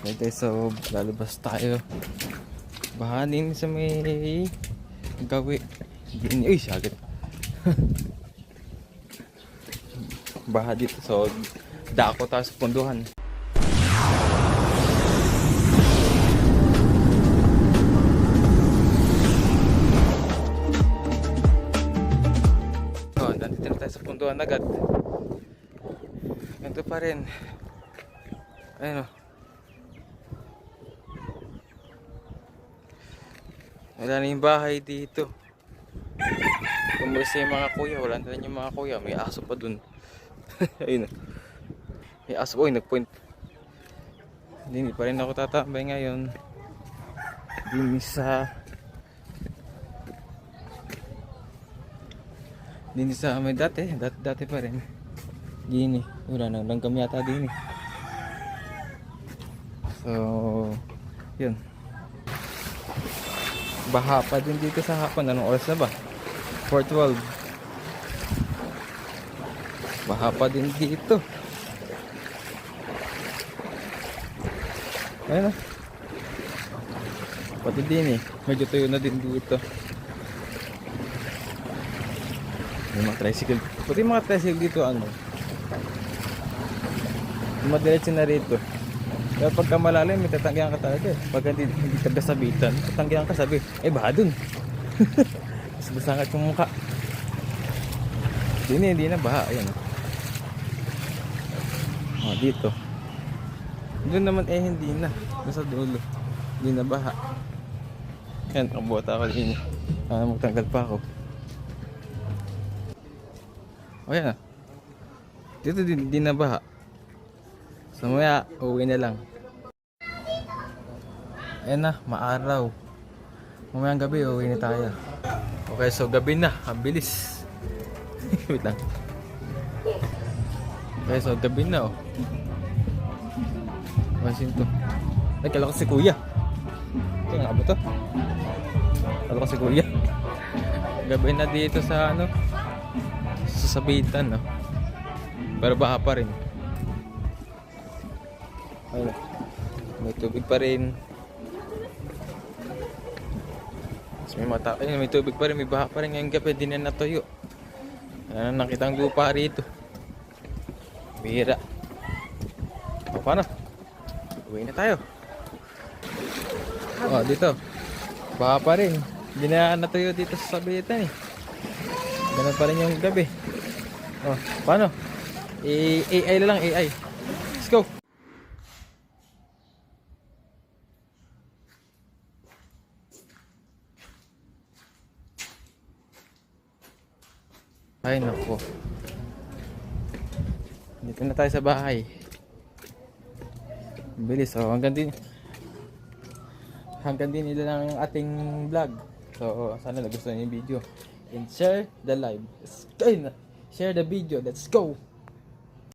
Dito so lalabas tayo. Bahanin sa may gawi. Uy, sagit. Baha dito so dako tayo sa punduhan. Oh, nandito na tayo sa punduhan agad. Ganito pa rin. Ayun o. Wala na yung bahay dito. Kumusta yung mga kuya. Wala na rin yung mga kuya. May aso pa dun. Ayun o. May aso. Uy, nagpoint. Hindi pa rin ako tatambay ngayon. Dini sa may dati pa rin. Dini. Wala na langgam yata dini. So, yun. Baha pa din dito sa hapon. Anong oras na ba? 4:12. Baha pa din dito. Ayun na. Pati din eh. Medyo tuyo na din dito. May mga tricycle. Pati mga tricycle dito ano. Madiretso na rito. Kaya pagka malalim, may tatanggihan ka talaga eh. Pagka hindi taga-sabitan, tatanggihan ka sabi, baha dun. Mas basangat yung mukha. Hindi na baha. Ayan o. Dito. Doon naman hindi na. Nasa dulo. Hindi na baha. Yan, kabuhat ako din. Magtanggal pa ako. O yan. Dito din na baha. So maya, uwi na lang. Ayan na, maaraw. Mamayang gabi, uwi na tayo. Okay, so gabi na. Ang bilis. Wait lang. Okay, so gabi na oh. Pansin to. Ay, kala ko si kuya. Ito nga ba to? Kala ko si kuya. Gabi na dito sa ano, sa sabitan no. Pero baha pa rin. Ayun. May tubig pa rin. May tubig pa rin, may baha pa rin ngayong gabi, di na natuyo. Ano nakita ang lupa rito. Bihira. O paano? Uwi na tayo. O dito. Baha pa rin. Di na natuyo dito sa sabitan eh. Ganun pa rin yung gabi. O paano? AI na lang, AI. Let's go. Ay nako. Dito na tayo sa bahay. Bilis oh, hanggang din nila lang yung ating vlog. So sana nagustuhan niyo yung video and share the live. Share the video. Let's go.